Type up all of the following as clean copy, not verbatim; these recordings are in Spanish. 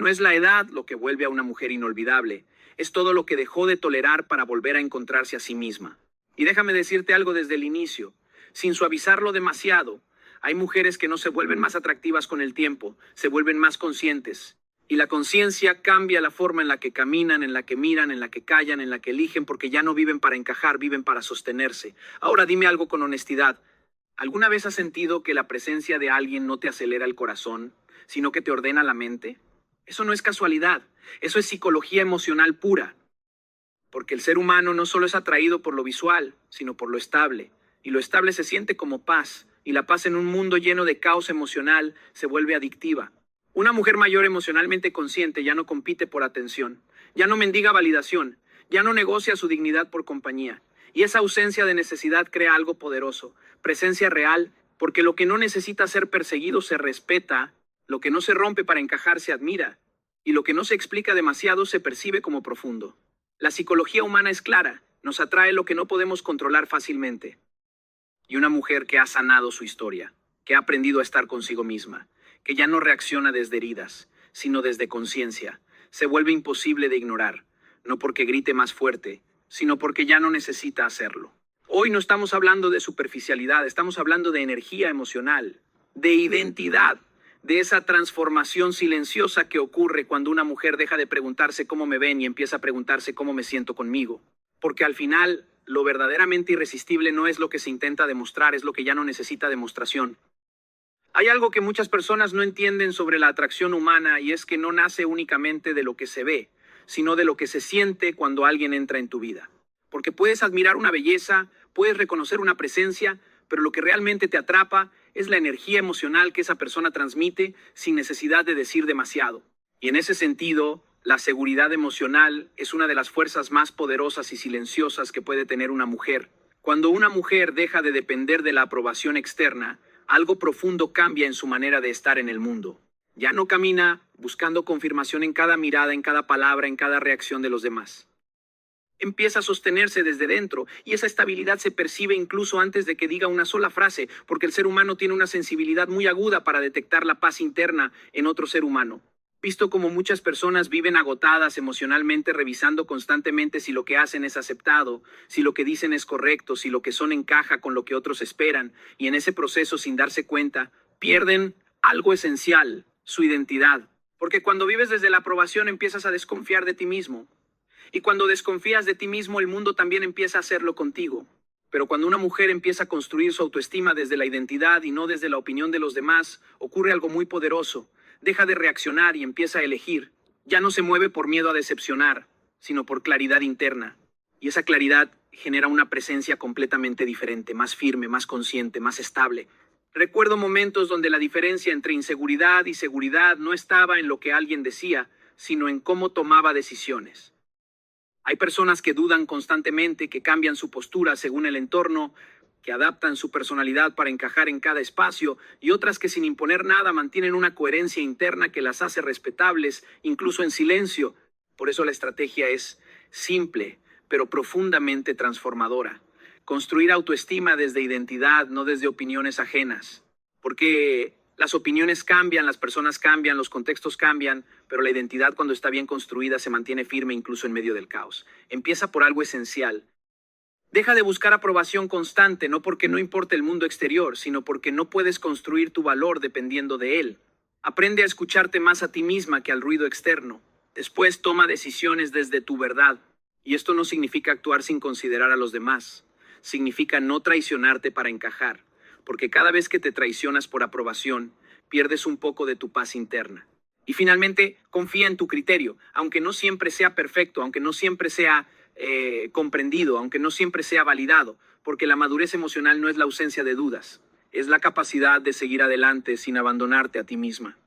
No es la edad lo que vuelve a una mujer inolvidable, es todo lo que dejó de tolerar para volver a encontrarse a sí misma. Y déjame decirte algo desde el inicio, sin suavizarlo demasiado, hay mujeres que no se vuelven más atractivas con el tiempo, se vuelven más conscientes. Y la conciencia cambia la forma en la que caminan, en la que miran, en la que callan, en la que eligen, porque ya no viven para encajar, viven para sostenerse. Ahora dime algo con honestidad. ¿Alguna vez has sentido que la presencia de alguien no te acelera el corazón, sino que te ordena la mente? Eso no es casualidad, eso es psicología emocional pura. Porque el ser humano no solo es atraído por lo visual, sino por lo estable. Y lo estable se siente como paz, y la paz en un mundo lleno de caos emocional se vuelve adictiva. Una mujer mayor emocionalmente consciente ya no compite por atención, ya no mendiga validación, ya no negocia su dignidad por compañía. Y esa ausencia de necesidad crea algo poderoso, presencia real, porque lo que no necesita ser perseguido se respeta, lo que no se rompe para encajar se admira, y lo que no se explica demasiado se percibe como profundo. La psicología humana es clara, nos atrae lo que no podemos controlar fácilmente. Y una mujer que ha sanado su historia, que ha aprendido a estar consigo misma, que ya no reacciona desde heridas, sino desde conciencia, se vuelve imposible de ignorar, no porque grite más fuerte, sino porque ya no necesita hacerlo. Hoy no estamos hablando de superficialidad, estamos hablando de energía emocional, de identidad, de esa transformación silenciosa que ocurre cuando una mujer deja de preguntarse cómo me ven y empieza a preguntarse cómo me siento conmigo. Porque al final, lo verdaderamente irresistible no es lo que se intenta demostrar, es lo que ya no necesita demostración. Hay algo que muchas personas no entienden sobre la atracción humana y es que no nace únicamente de lo que se ve, sino de lo que se siente cuando alguien entra en tu vida. Porque puedes admirar una belleza, puedes reconocer una presencia, pero lo que realmente te atrapa es la energía emocional que esa persona transmite sin necesidad de decir demasiado. Y en ese sentido, la seguridad emocional es una de las fuerzas más poderosas y silenciosas que puede tener una mujer. Cuando una mujer deja de depender de la aprobación externa, algo profundo cambia en su manera de estar en el mundo. Ya no camina buscando confirmación en cada mirada, en cada palabra, en cada reacción de los demás. Empieza a sostenerse desde dentro y esa estabilidad se percibe incluso antes de que diga una sola frase, porque el ser humano tiene una sensibilidad muy aguda para detectar la paz interna en otro ser humano. Visto como muchas personas viven agotadas emocionalmente, revisando constantemente si lo que hacen es aceptado, si lo que dicen es correcto, si lo que son encaja con lo que otros esperan, y en ese proceso, sin darse cuenta, pierden algo esencial, su identidad. Porque cuando vives desde la aprobación empiezas a desconfiar de ti mismo. Y cuando desconfías de ti mismo, el mundo también empieza a hacerlo contigo. Pero cuando una mujer empieza a construir su autoestima desde la identidad y no desde la opinión de los demás, ocurre algo muy poderoso. Deja de reaccionar y empieza a elegir. Ya no se mueve por miedo a decepcionar, sino por claridad interna. Y esa claridad genera una presencia completamente diferente, más firme, más consciente, más estable. Recuerdo momentos donde la diferencia entre inseguridad y seguridad no estaba en lo que alguien decía, sino en cómo tomaba decisiones. Hay personas que dudan constantemente, que cambian su postura según el entorno, que adaptan su personalidad para encajar en cada espacio, y otras que sin imponer nada mantienen una coherencia interna que las hace respetables, incluso en silencio. Por eso la estrategia es simple, pero profundamente transformadora. Construir autoestima desde identidad, no desde opiniones ajenas. Porque las opiniones cambian, las personas cambian, los contextos cambian, pero la identidad cuando está bien construida se mantiene firme incluso en medio del caos. Empieza por algo esencial. Deja de buscar aprobación constante, no porque no importe el mundo exterior, sino porque no puedes construir tu valor dependiendo de él. Aprende a escucharte más a ti misma que al ruido externo. Después toma decisiones desde tu verdad. Y esto no significa actuar sin considerar a los demás. Significa no traicionarte para encajar. Porque cada vez que te traicionas por aprobación, pierdes un poco de tu paz interna. Y finalmente, confía en tu criterio, aunque no siempre sea perfecto, aunque no siempre sea comprendido, aunque no siempre sea validado, porque la madurez emocional no es la ausencia de dudas, es la capacidad de seguir adelante sin abandonarte a ti misma.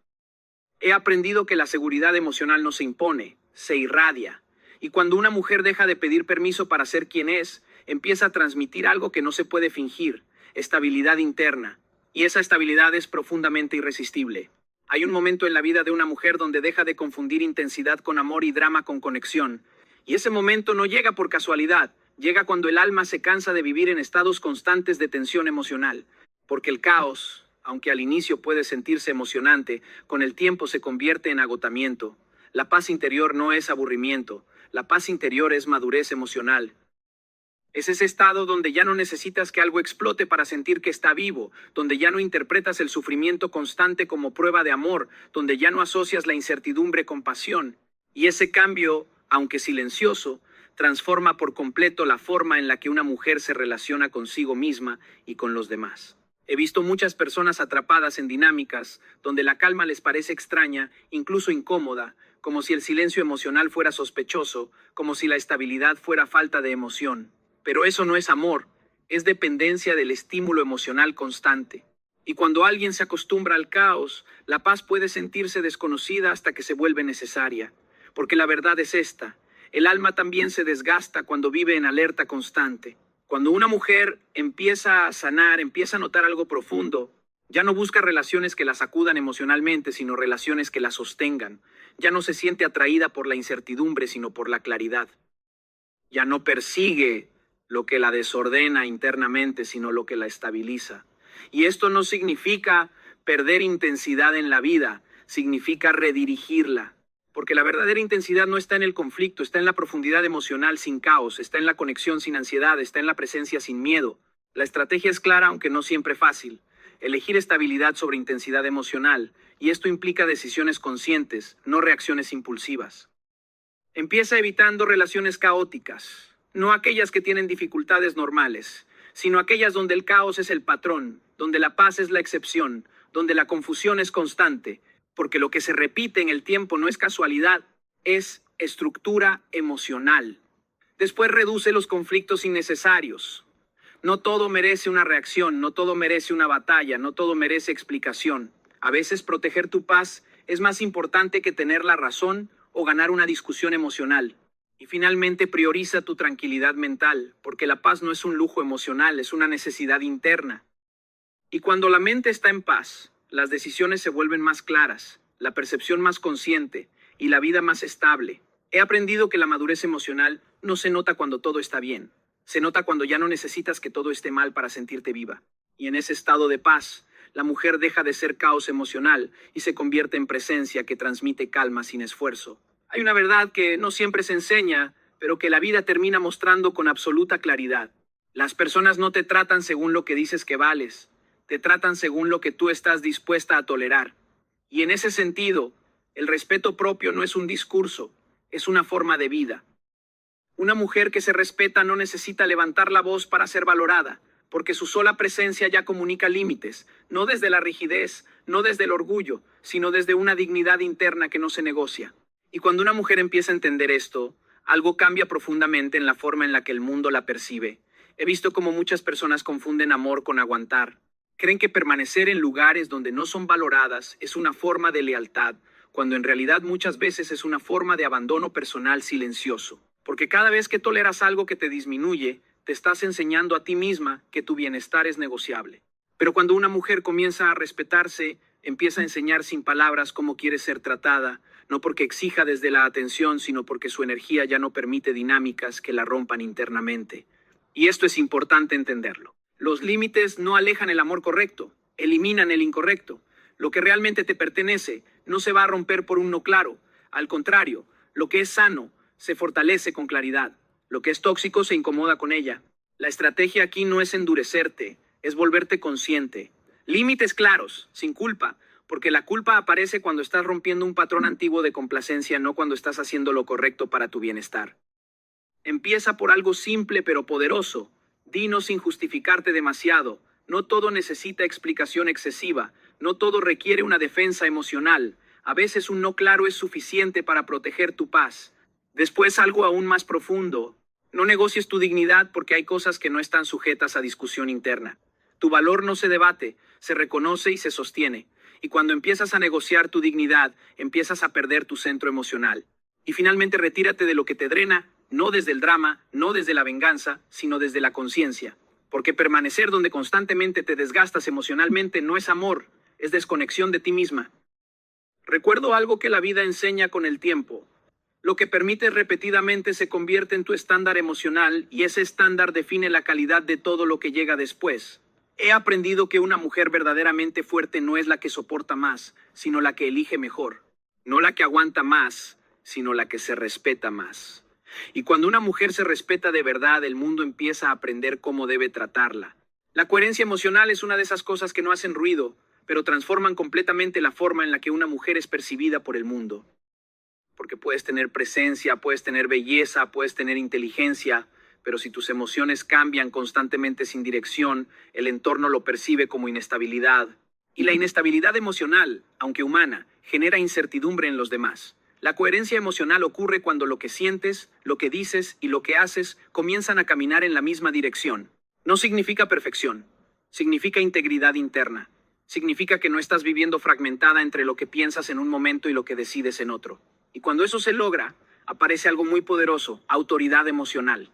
He aprendido que la seguridad emocional no se impone, se irradia. Y cuando una mujer deja de pedir permiso para ser quien es, empieza a transmitir algo que no se puede fingir, estabilidad interna. Y esa estabilidad es profundamente irresistible. Hay un momento en la vida de una mujer donde deja de confundir intensidad con amor y drama con conexión. Y ese momento no llega por casualidad, llega cuando el alma se cansa de vivir en estados constantes de tensión emocional. Porque el caos, aunque al inicio puede sentirse emocionante, con el tiempo se convierte en agotamiento. La paz interior no es aburrimiento, la paz interior es madurez emocional. Es ese estado donde ya no necesitas que algo explote para sentir que está vivo, donde ya no interpretas el sufrimiento constante como prueba de amor, donde ya no asocias la incertidumbre con pasión. Y ese cambio, aunque silencioso, transforma por completo la forma en la que una mujer se relaciona consigo misma y con los demás. He visto muchas personas atrapadas en dinámicas donde la calma les parece extraña, incluso incómoda, como si el silencio emocional fuera sospechoso, como si la estabilidad fuera falta de emoción. Pero eso no es amor, es dependencia del estímulo emocional constante. Y cuando alguien se acostumbra al caos, la paz puede sentirse desconocida hasta que se vuelve necesaria. Porque la verdad es esta: el alma también se desgasta cuando vive en alerta constante. Cuando una mujer empieza a sanar, empieza a notar algo profundo, ya no busca relaciones que la sacudan emocionalmente, sino relaciones que la sostengan. Ya no se siente atraída por la incertidumbre, sino por la claridad. Ya no persigue lo que la desordena internamente, sino lo que la estabiliza. Y esto no significa perder intensidad en la vida, significa redirigirla. Porque la verdadera intensidad no está en el conflicto, está en la profundidad emocional sin caos, está en la conexión sin ansiedad, está en la presencia sin miedo. La estrategia es clara, aunque no siempre fácil. Elegir estabilidad sobre intensidad emocional, y esto implica decisiones conscientes, no reacciones impulsivas. Empieza evitando relaciones caóticas. No aquellas que tienen dificultades normales, sino aquellas donde el caos es el patrón, donde la paz es la excepción, donde la confusión es constante, porque lo que se repite en el tiempo no es casualidad, es estructura emocional. Después reduce los conflictos innecesarios. No todo merece una reacción, no todo merece una batalla, no todo merece explicación. A veces proteger tu paz es más importante que tener la razón o ganar una discusión emocional. Y finalmente prioriza tu tranquilidad mental, porque la paz no es un lujo emocional, es una necesidad interna. Y cuando la mente está en paz, las decisiones se vuelven más claras, la percepción más consciente y la vida más estable. He aprendido que la madurez emocional no se nota cuando todo está bien, se nota cuando ya no necesitas que todo esté mal para sentirte viva. Y en ese estado de paz, la mujer deja de ser caos emocional y se convierte en presencia que transmite calma sin esfuerzo. Hay una verdad que no siempre se enseña, pero que la vida termina mostrando con absoluta claridad. Las personas no te tratan según lo que dices que vales, te tratan según lo que tú estás dispuesta a tolerar. Y en ese sentido, el respeto propio no es un discurso, es una forma de vida. Una mujer que se respeta no necesita levantar la voz para ser valorada, porque su sola presencia ya comunica límites, no desde la rigidez, no desde el orgullo, sino desde una dignidad interna que no se negocia. Y cuando una mujer empieza a entender esto, algo cambia profundamente en la forma en la que el mundo la percibe. He visto cómo muchas personas confunden amor con aguantar. Creen que permanecer en lugares donde no son valoradas es una forma de lealtad, cuando en realidad muchas veces es una forma de abandono personal silencioso. Porque cada vez que toleras algo que te disminuye, te estás enseñando a ti misma que tu bienestar es negociable. Pero cuando una mujer comienza a respetarse, empieza a enseñar sin palabras cómo quiere ser tratada, no porque exija desde la atención, sino porque su energía ya no permite dinámicas que la rompan internamente. Y esto es importante entenderlo. Los límites no alejan el amor correcto, eliminan el incorrecto. Lo que realmente te pertenece no se va a romper por un no claro. Al contrario, lo que es sano se fortalece con claridad. Lo que es tóxico se incomoda con ella. La estrategia aquí no es endurecerte, es volverte consciente. Límites claros, sin culpa, porque la culpa aparece cuando estás rompiendo un patrón antiguo de complacencia, no cuando estás haciendo lo correcto para tu bienestar. Empieza por algo simple pero poderoso. Dinos sin justificarte demasiado. No todo necesita explicación excesiva. No todo requiere una defensa emocional. A veces un no claro es suficiente para proteger tu paz. Después algo aún más profundo. No negocies tu dignidad porque hay cosas que no están sujetas a discusión interna. Tu valor no se debate, se reconoce y se sostiene. Y cuando empiezas a negociar tu dignidad, empiezas a perder tu centro emocional. Y finalmente retírate de lo que te drena, no desde el drama, no desde la venganza, sino desde la conciencia. Porque permanecer donde constantemente te desgastas emocionalmente no es amor, es desconexión de ti misma. Recuerdo algo que la vida enseña con el tiempo. Lo que permites repetidamente se convierte en tu estándar emocional y ese estándar define la calidad de todo lo que llega después. He aprendido que una mujer verdaderamente fuerte no es la que soporta más, sino la que elige mejor. No la que aguanta más, sino la que se respeta más. Y cuando una mujer se respeta de verdad, el mundo empieza a aprender cómo debe tratarla. La coherencia emocional es una de esas cosas que no hacen ruido, pero transforman completamente la forma en la que una mujer es percibida por el mundo. Porque puedes tener presencia, puedes tener belleza, puedes tener inteligencia, pero si tus emociones cambian constantemente sin dirección, el entorno lo percibe como inestabilidad. Y la inestabilidad emocional, aunque humana, genera incertidumbre en los demás. La coherencia emocional ocurre cuando lo que sientes, lo que dices y lo que haces comienzan a caminar en la misma dirección. No significa perfección, significa integridad interna. Significa que no estás viviendo fragmentada entre lo que piensas en un momento y lo que decides en otro. Y cuando eso se logra, aparece algo muy poderoso: autoridad emocional.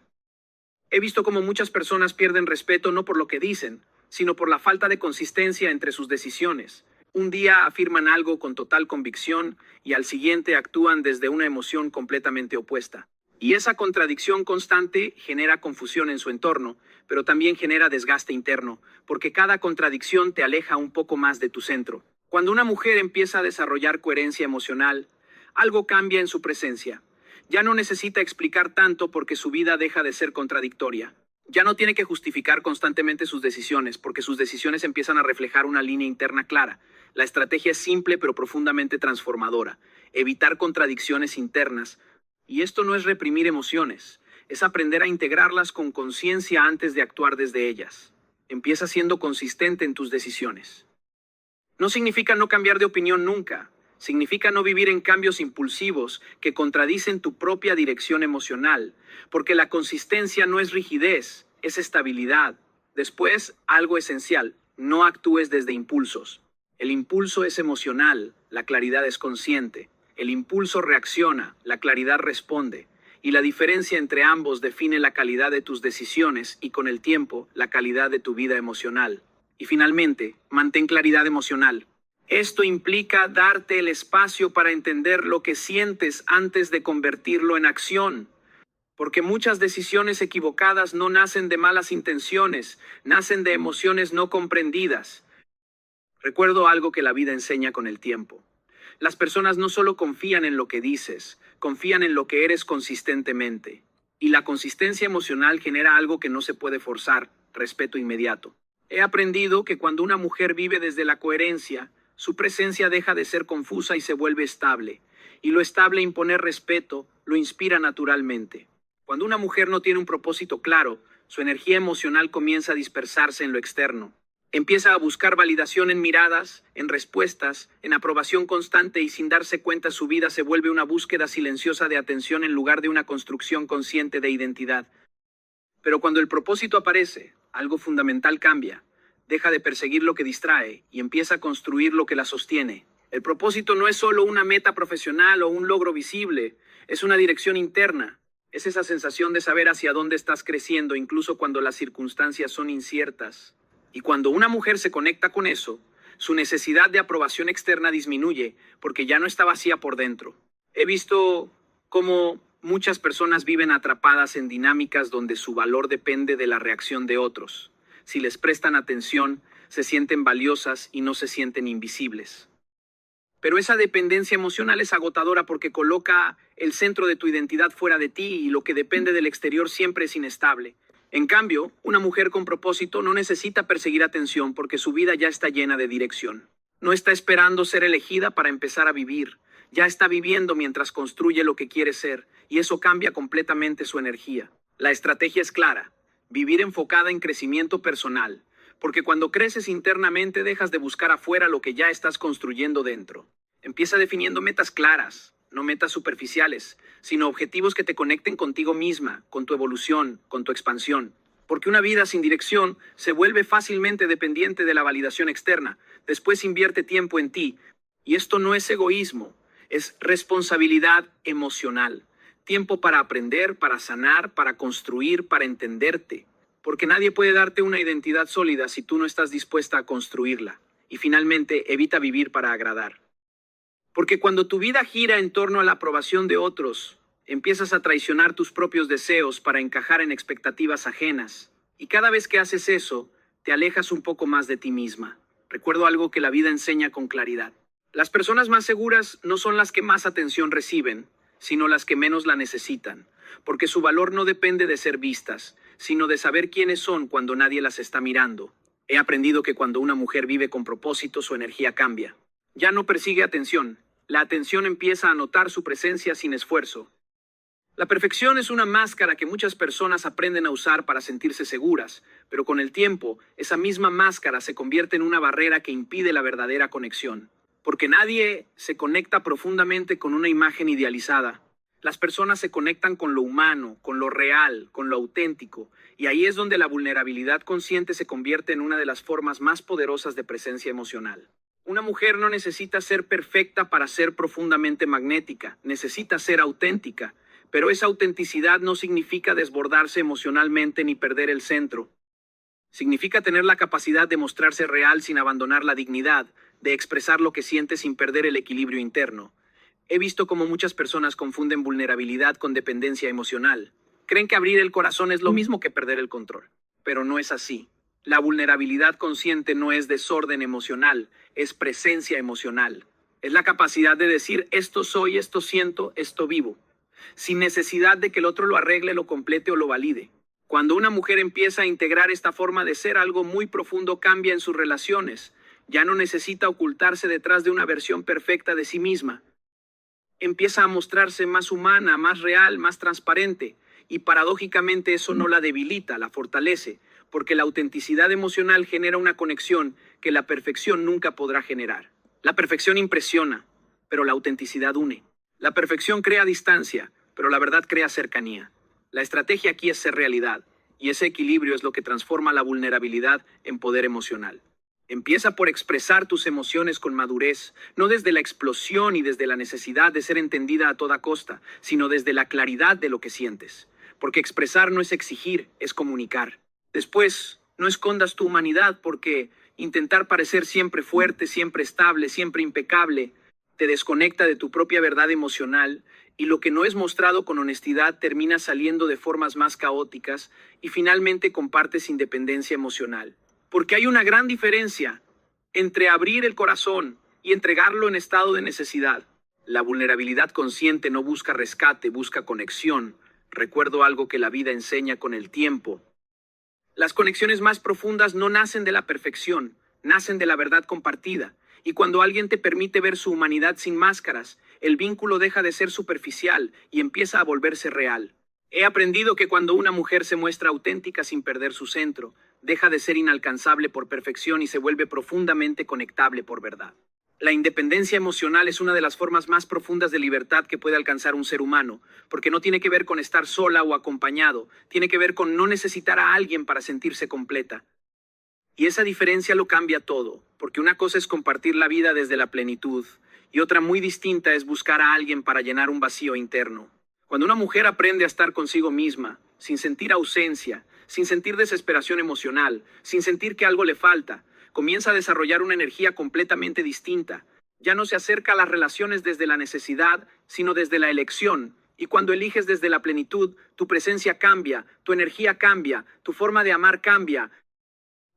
He visto cómo muchas personas pierden respeto no por lo que dicen, sino por la falta de consistencia entre sus decisiones. Un día afirman algo con total convicción y al siguiente actúan desde una emoción completamente opuesta. Y esa contradicción constante genera confusión en su entorno, pero también genera desgaste interno, porque cada contradicción te aleja un poco más de tu centro. Cuando una mujer empieza a desarrollar coherencia emocional, algo cambia en su presencia. Ya no necesita explicar tanto porque su vida deja de ser contradictoria. Ya no tiene que justificar constantemente sus decisiones porque sus decisiones empiezan a reflejar una línea interna clara. La estrategia es simple pero profundamente transformadora: evitar contradicciones internas. Y esto no es reprimir emociones, es aprender a integrarlas con conciencia antes de actuar desde ellas. Empieza siendo consistente en tus decisiones. No significa no cambiar de opinión nunca. Significa no vivir en cambios impulsivos que contradicen tu propia dirección emocional, porque la consistencia no es rigidez, es estabilidad. Después, algo esencial: no actúes desde impulsos. El impulso es emocional, la claridad es consciente. El impulso reacciona, la claridad responde. Y la diferencia entre ambos define la calidad de tus decisiones y, con el tiempo, la calidad de tu vida emocional. Y finalmente, mantén claridad emocional. Esto implica darte el espacio para entender lo que sientes antes de convertirlo en acción. Porque muchas decisiones equivocadas no nacen de malas intenciones, nacen de emociones no comprendidas. Recuerdo algo que la vida enseña con el tiempo. Las personas no solo confían en lo que dices, confían en lo que eres consistentemente. Y la consistencia emocional genera algo que no se puede forzar: respeto inmediato. He aprendido que cuando una mujer vive desde la coherencia, su presencia deja de ser confusa y se vuelve estable. Y lo estable impone respeto, lo inspira naturalmente. Cuando una mujer no tiene un propósito claro, su energía emocional comienza a dispersarse en lo externo. Empieza a buscar validación en miradas, en respuestas, en aprobación constante, y sin darse cuenta su vida se vuelve una búsqueda silenciosa de atención en lugar de una construcción consciente de identidad. Pero cuando el propósito aparece, algo fundamental cambia. Deja de perseguir lo que distrae y empieza a construir lo que la sostiene. El propósito no es solo una meta profesional o un logro visible, es una dirección interna. Es esa sensación de saber hacia dónde estás creciendo, incluso cuando las circunstancias son inciertas. Y cuando una mujer se conecta con eso, su necesidad de aprobación externa disminuye porque ya no está vacía por dentro. He visto cómo muchas personas viven atrapadas en dinámicas donde su valor depende de la reacción de otros. Si les prestan atención, se sienten valiosas y no se sienten invisibles. Pero esa dependencia emocional es agotadora porque coloca el centro de tu identidad fuera de ti y lo que depende del exterior siempre es inestable. En cambio, una mujer con propósito no necesita perseguir atención porque su vida ya está llena de dirección. No está esperando ser elegida para empezar a vivir. Ya está viviendo mientras construye lo que quiere ser, y eso cambia completamente su energía. La estrategia es clara: vivir enfocada en crecimiento personal, porque cuando creces internamente dejas de buscar afuera lo que ya estás construyendo dentro. Empieza definiendo metas claras, no metas superficiales, sino objetivos que te conecten contigo misma, con tu evolución, con tu expansión. Porque una vida sin dirección se vuelve fácilmente dependiente de la validación externa. Después invierte tiempo en ti. Y esto no es egoísmo, es responsabilidad emocional. Tiempo para aprender, para sanar, para construir, para entenderte. Porque nadie puede darte una identidad sólida si tú no estás dispuesta a construirla. Y finalmente, evita vivir para agradar. Porque cuando tu vida gira en torno a la aprobación de otros, empiezas a traicionar tus propios deseos para encajar en expectativas ajenas. Y cada vez que haces eso, te alejas un poco más de ti misma. Recuerdo algo que la vida enseña con claridad. Las personas más seguras no son las que más atención reciben, sino las que menos la necesitan, porque su valor no depende de ser vistas, sino de saber quiénes son cuando nadie las está mirando. He aprendido que cuando una mujer vive con propósito, su energía cambia. Ya no persigue atención. La atención empieza a notar su presencia sin esfuerzo. La perfección es una máscara que muchas personas aprenden a usar para sentirse seguras, pero con el tiempo, esa misma máscara se convierte en una barrera que impide la verdadera conexión. Porque nadie se conecta profundamente con una imagen idealizada. Las personas se conectan con lo humano, con lo real, con lo auténtico, y ahí es donde la vulnerabilidad consciente se convierte en una de las formas más poderosas de presencia emocional. Una mujer no necesita ser perfecta para ser profundamente magnética, necesita ser auténtica, pero esa autenticidad no significa desbordarse emocionalmente ni perder el centro. Significa tener la capacidad de mostrarse real sin abandonar la dignidad, de expresar lo que siente sin perder el equilibrio interno. He visto cómo muchas personas confunden vulnerabilidad con dependencia emocional. Creen que abrir el corazón es lo mismo que perder el control, pero no es así. La vulnerabilidad consciente no es desorden emocional, es presencia emocional. Es la capacidad de decir esto soy, esto siento, esto vivo, sin necesidad de que el otro lo arregle, lo complete o lo valide. Cuando una mujer empieza a integrar esta forma de ser, algo muy profundo cambia en sus relaciones. Ya no necesita ocultarse detrás de una versión perfecta de sí misma. Empieza a mostrarse más humana, más real, más transparente. Y paradójicamente eso no la debilita, la fortalece, porque la autenticidad emocional genera una conexión que la perfección nunca podrá generar. La perfección impresiona, pero la autenticidad une. La perfección crea distancia, pero la verdad crea cercanía. La estrategia aquí es ser realidad, y ese equilibrio es lo que transforma la vulnerabilidad en poder emocional. Empieza por expresar tus emociones con madurez, no desde la explosión y desde la necesidad de ser entendida a toda costa, sino desde la claridad de lo que sientes. Porque expresar no es exigir, es comunicar. Después, no escondas tu humanidad, porque intentar parecer siempre fuerte, siempre estable, siempre impecable, te desconecta de tu propia verdad emocional, y lo que no es mostrado con honestidad termina saliendo de formas más caóticas y finalmente compartes independencia emocional. Porque hay una gran diferencia entre abrir el corazón y entregarlo en estado de necesidad. La vulnerabilidad consciente no busca rescate, busca conexión. Recuerdo algo que la vida enseña con el tiempo. Las conexiones más profundas no nacen de la perfección, nacen de la verdad compartida. Y cuando alguien te permite ver su humanidad sin máscaras, el vínculo deja de ser superficial y empieza a volverse real. He aprendido que cuando una mujer se muestra auténtica sin perder su centro, deja de ser inalcanzable por perfección y se vuelve profundamente conectable por verdad. La independencia emocional es una de las formas más profundas de libertad que puede alcanzar un ser humano, porque no tiene que ver con estar sola o acompañado, tiene que ver con no necesitar a alguien para sentirse completa. Y esa diferencia lo cambia todo, porque una cosa es compartir la vida desde la plenitud, y otra muy distinta es buscar a alguien para llenar un vacío interno. Cuando una mujer aprende a estar consigo misma, sin sentir ausencia, sin sentir desesperación emocional, sin sentir que algo le falta, comienza a desarrollar una energía completamente distinta. Ya no se acerca a las relaciones desde la necesidad, sino desde la elección. Y cuando eliges desde la plenitud, tu presencia cambia, tu energía cambia, tu forma de amar cambia.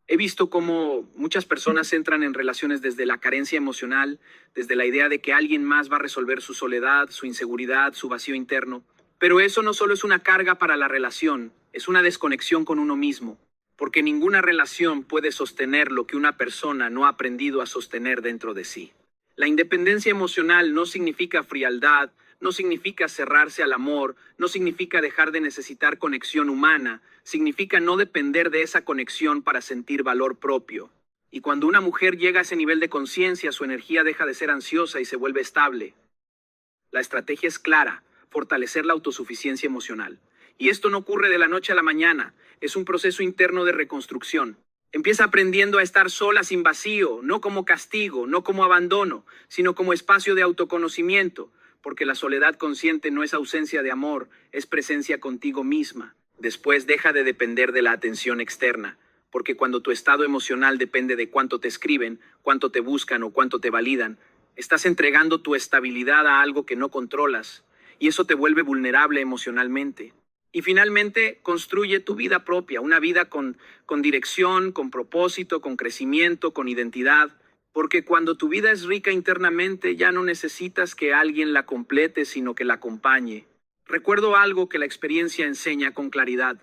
He visto cómo muchas personas entran en relaciones desde la carencia emocional, desde la idea de que alguien más va a resolver su soledad, su inseguridad, su vacío interno. Pero eso no solo es una carga para la relación, es una desconexión con uno mismo. Porque ninguna relación puede sostener lo que una persona no ha aprendido a sostener dentro de sí. La independencia emocional no significa frialdad, no significa cerrarse al amor, no significa dejar de necesitar conexión humana, significa no depender de esa conexión para sentir valor propio. Y cuando una mujer llega a ese nivel de conciencia, su energía deja de ser ansiosa y se vuelve estable. La estrategia es clara, fortalecer la autosuficiencia emocional. Y esto no ocurre de la noche a la mañana, es un proceso interno de reconstrucción. Empieza aprendiendo a estar sola sin vacío, no como castigo, no como abandono, sino como espacio de autoconocimiento, porque la soledad consciente no es ausencia de amor, es presencia contigo misma. Después deja de depender de la atención externa, porque cuando tu estado emocional depende de cuánto te escriben, cuánto te buscan o cuánto te validan, estás entregando tu estabilidad a algo que no controlas, y eso te vuelve vulnerable emocionalmente. Y finalmente, construye tu vida propia, una vida con dirección, con propósito, con crecimiento, con identidad. Porque cuando tu vida es rica internamente, ya no necesitas que alguien la complete, sino que la acompañe. Recuerdo algo que la experiencia enseña con claridad.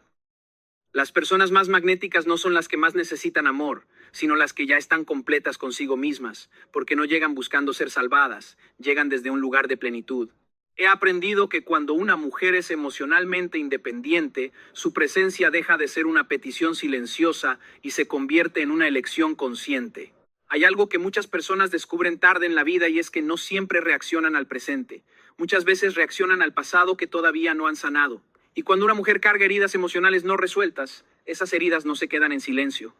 Las personas más magnéticas no son las que más necesitan amor, sino las que ya están completas consigo mismas, porque no llegan buscando ser salvadas, llegan desde un lugar de plenitud. He aprendido que cuando una mujer es emocionalmente independiente, su presencia deja de ser una petición silenciosa y se convierte en una elección consciente. Hay algo que muchas personas descubren tarde en la vida y es que no siempre reaccionan al presente. Muchas veces reaccionan al pasado que todavía no han sanado. Y cuando una mujer carga heridas emocionales no resueltas, esas heridas no se quedan en silencio.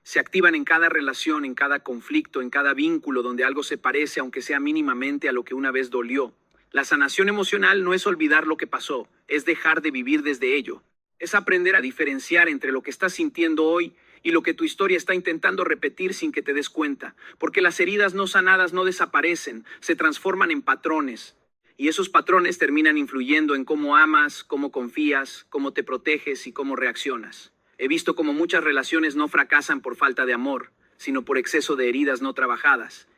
Se activan en cada relación, en cada conflicto, en cada vínculo donde algo se parece, aunque sea mínimamente, a lo que una vez dolió. La sanación emocional no es olvidar lo que pasó, es dejar de vivir desde ello. Es aprender a diferenciar entre lo que estás sintiendo hoy y lo que tu historia está intentando repetir sin que te des cuenta. Porque las heridas no sanadas no desaparecen, se transforman en patrones. Y esos patrones terminan influyendo en cómo amas, cómo confías, cómo te proteges y cómo reaccionas. He visto cómo muchas relaciones no fracasan por falta de amor, sino por exceso de heridas no trabajadas.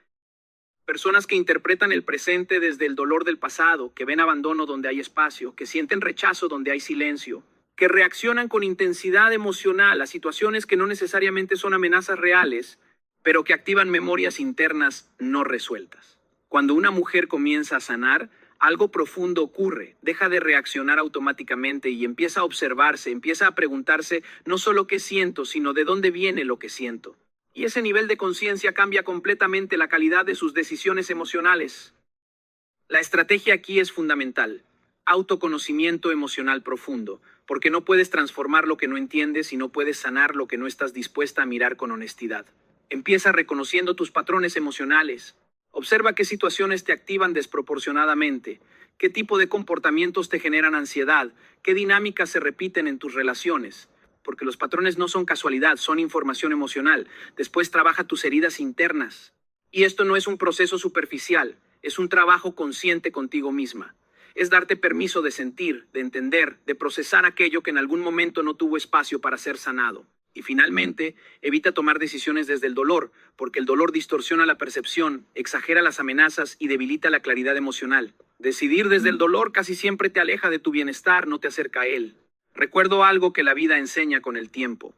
Personas que interpretan el presente desde el dolor del pasado, que ven abandono donde hay espacio, que sienten rechazo donde hay silencio, que reaccionan con intensidad emocional a situaciones que no necesariamente son amenazas reales, pero que activan memorias internas no resueltas. Cuando una mujer comienza a sanar, algo profundo ocurre, deja de reaccionar automáticamente y empieza a observarse, empieza a preguntarse no solo qué siento, sino de dónde viene lo que siento. Y ese nivel de conciencia cambia completamente la calidad de sus decisiones emocionales. La estrategia aquí es fundamental. Autoconocimiento emocional profundo, porque no puedes transformar lo que no entiendes y no puedes sanar lo que no estás dispuesta a mirar con honestidad. Empieza reconociendo tus patrones emocionales. Observa qué situaciones te activan desproporcionadamente, qué tipo de comportamientos te generan ansiedad, qué dinámicas se repiten en tus relaciones. Porque los patrones no son casualidad, son información emocional. Después trabaja tus heridas internas. Y esto no es un proceso superficial, es un trabajo consciente contigo misma. Es darte permiso de sentir, de entender, de procesar aquello que en algún momento no tuvo espacio para ser sanado. Y finalmente, evita tomar decisiones desde el dolor, porque el dolor distorsiona la percepción, exagera las amenazas y debilita la claridad emocional. Decidir desde el dolor casi siempre te aleja de tu bienestar, no te acerca a él. Recuerdo algo que la vida enseña con el tiempo.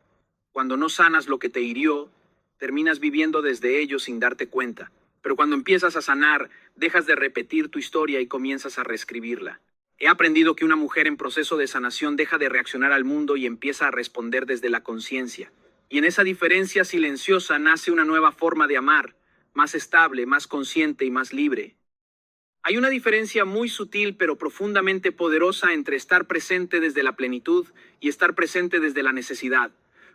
Cuando no sanas lo que te hirió, terminas viviendo desde ello sin darte cuenta. Pero cuando empiezas a sanar, dejas de repetir tu historia y comienzas a reescribirla. He aprendido que una mujer en proceso de sanación deja de reaccionar al mundo y empieza a responder desde la conciencia. Y en esa diferencia silenciosa nace una nueva forma de amar, más estable, más consciente y más libre. Hay una diferencia muy sutil pero profundamente poderosa entre estar presente desde la plenitud y estar presente desde la necesidad.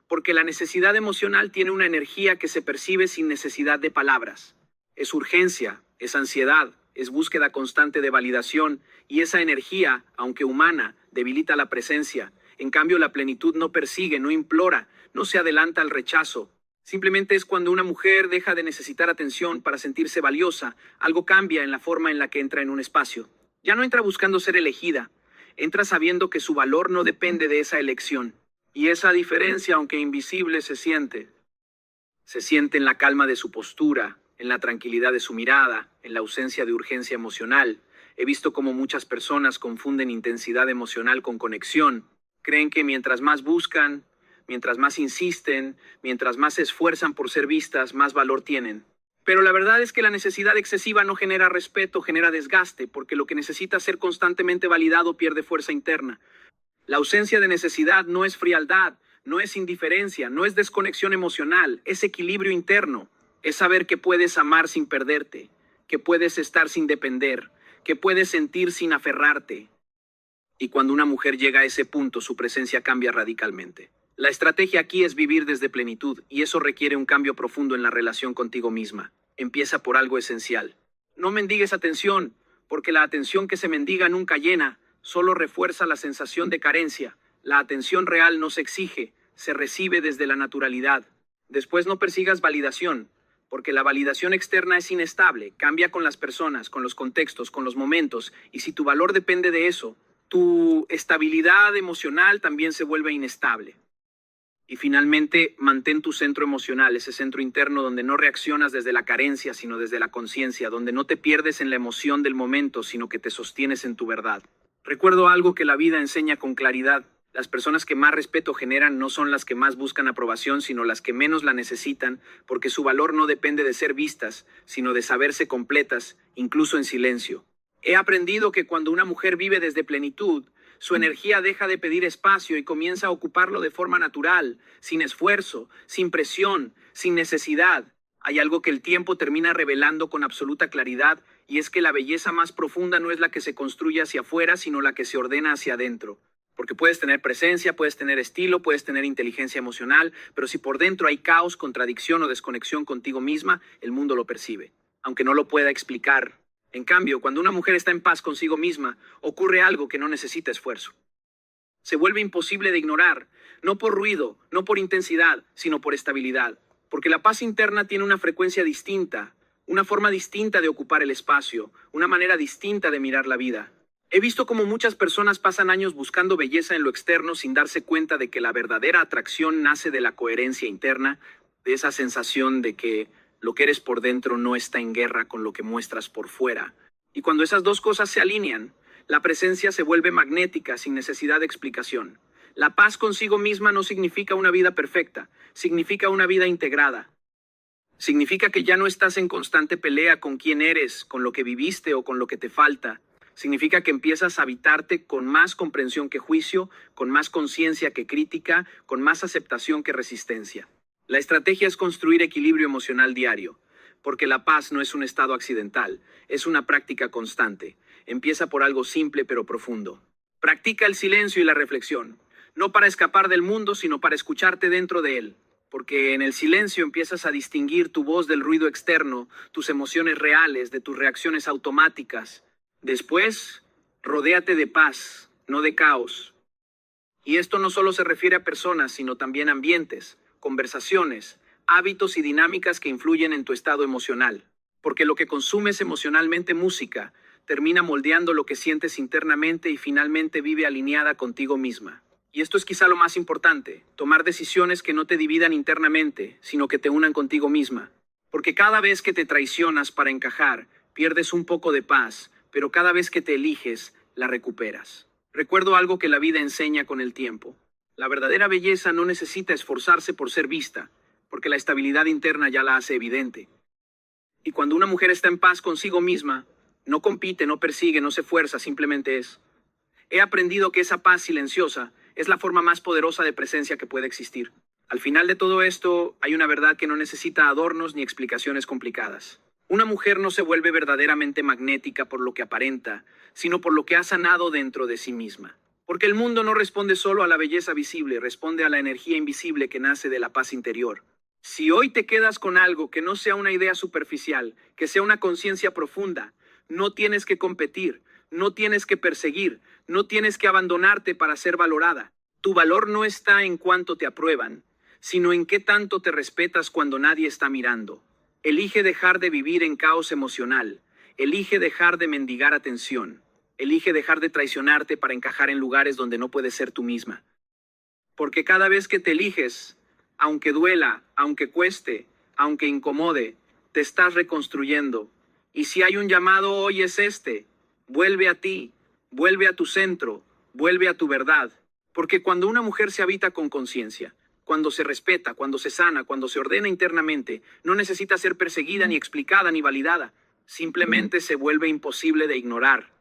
Porque la necesidad emocional tiene una energía que se percibe sin necesidad de palabras. Es urgencia, es ansiedad, es búsqueda constante de validación, y esa energía, aunque humana, debilita la presencia. En cambio, la plenitud no persigue, no implora, no se adelanta al rechazo. Simplemente es cuando una mujer deja de necesitar atención para sentirse valiosa, algo cambia en la forma en la que entra en un espacio. Ya no entra buscando ser elegida, entra sabiendo que su valor no depende de esa elección. Y esa diferencia, aunque invisible, se siente. Se siente en la calma de su postura, en la tranquilidad de su mirada, en la ausencia de urgencia emocional. He visto cómo muchas personas confunden intensidad emocional con conexión. Creen que mientras más buscan, mientras más insisten, mientras más se esfuerzan por ser vistas, más valor tienen. Pero la verdad es que la necesidad excesiva no genera respeto, genera desgaste, porque lo que necesita ser constantemente validado pierde fuerza interna. La ausencia de necesidad no es frialdad, no es indiferencia, no es desconexión emocional, es equilibrio interno. Es saber que puedes amar sin perderte, que puedes estar sin depender, que puedes sentir sin aferrarte. Y cuando una mujer llega a ese punto, su presencia cambia radicalmente. La estrategia aquí es vivir desde plenitud, y eso requiere un cambio profundo en la relación contigo misma. Empieza por algo esencial. No mendigues atención, porque la atención que se mendiga nunca llena, solo refuerza la sensación de carencia. La atención real no se exige, se recibe desde la naturalidad. Después no persigas validación, porque la validación externa es inestable, cambia con las personas, con los contextos, con los momentos, y si tu valor depende de eso, tu estabilidad emocional también se vuelve inestable. Y finalmente, mantén tu centro emocional, ese centro interno donde no reaccionas desde la carencia, sino desde la conciencia, donde no te pierdes en la emoción del momento, sino que te sostienes en tu verdad. Recuerdo algo que la vida enseña con claridad. Las personas que más respeto generan no son las que más buscan aprobación, sino las que menos la necesitan, porque su valor no depende de ser vistas, sino de saberse completas, incluso en silencio. He aprendido que cuando una mujer vive desde plenitud, su energía deja de pedir espacio y comienza a ocuparlo de forma natural, sin esfuerzo, sin presión, sin necesidad. Hay algo que el tiempo termina revelando con absoluta claridad, y es que la belleza más profunda no es la que se construye hacia afuera, sino la que se ordena hacia adentro. Porque puedes tener presencia, puedes tener estilo, puedes tener inteligencia emocional, pero si por dentro hay caos, contradicción o desconexión contigo misma, el mundo lo percibe, aunque no lo pueda explicar. En cambio, cuando una mujer está en paz consigo misma, ocurre algo que no necesita esfuerzo. Se vuelve imposible de ignorar, no por ruido, no por intensidad, sino por estabilidad. Porque la paz interna tiene una frecuencia distinta, una forma distinta de ocupar el espacio, una manera distinta de mirar la vida. He visto cómo muchas personas pasan años buscando belleza en lo externo sin darse cuenta de que la verdadera atracción nace de la coherencia interna, de esa sensación de que lo que eres por dentro no está en guerra con lo que muestras por fuera. Y cuando esas dos cosas se alinean, la presencia se vuelve magnética sin necesidad de explicación. La paz consigo misma no significa una vida perfecta, significa una vida integrada. Significa que ya no estás en constante pelea con quién eres, con lo que viviste o con lo que te falta. Significa que empiezas a habitarte con más comprensión que juicio, con más conciencia que crítica, con más aceptación que resistencia. La estrategia es construir equilibrio emocional diario, porque la paz no es un estado accidental, es una práctica constante. Empieza por algo simple pero profundo. Practica el silencio y la reflexión, no para escapar del mundo, sino para escucharte dentro de él. Porque en el silencio empiezas a distinguir tu voz del ruido externo, tus emociones reales, de tus reacciones automáticas. Después, rodéate de paz, no de caos. Y esto no solo se refiere a personas, sino también a ambientes, conversaciones, hábitos y dinámicas que influyen en tu estado emocional. Porque lo que consumes emocionalmente, música, termina moldeando lo que sientes internamente y finalmente vive alineada contigo misma. Y esto es quizá lo más importante, tomar decisiones que no te dividan internamente, sino que te unan contigo misma. Porque cada vez que te traicionas para encajar, pierdes un poco de paz, pero cada vez que te eliges, la recuperas. Recuerdo algo que la vida enseña con el tiempo. La verdadera belleza no necesita esforzarse por ser vista, porque la estabilidad interna ya la hace evidente. Y cuando una mujer está en paz consigo misma, no compite, no persigue, no se esfuerza, simplemente es. He aprendido que esa paz silenciosa es la forma más poderosa de presencia que puede existir. Al final de todo esto, hay una verdad que no necesita adornos ni explicaciones complicadas. Una mujer no se vuelve verdaderamente magnética por lo que aparenta, sino por lo que ha sanado dentro de sí misma. Porque el mundo no responde solo a la belleza visible, responde a la energía invisible que nace de la paz interior. Si hoy te quedas con algo que no sea una idea superficial, que sea una conciencia profunda, no tienes que competir, no tienes que perseguir, no tienes que abandonarte para ser valorada. Tu valor no está en cuánto te aprueban, sino en qué tanto te respetas cuando nadie está mirando. Elige dejar de vivir en caos emocional. Elige dejar de mendigar atención. Elige dejar de traicionarte para encajar en lugares donde no puedes ser tú misma. Porque cada vez que te eliges, aunque duela, aunque cueste, aunque incomode, te estás reconstruyendo. Y si hay un llamado hoy es este: vuelve a ti, vuelve a tu centro, vuelve a tu verdad. Porque cuando una mujer se habita con conciencia, cuando se respeta, cuando se sana, cuando se ordena internamente, no necesita ser perseguida, ni explicada, ni validada. Simplemente se vuelve imposible de ignorar.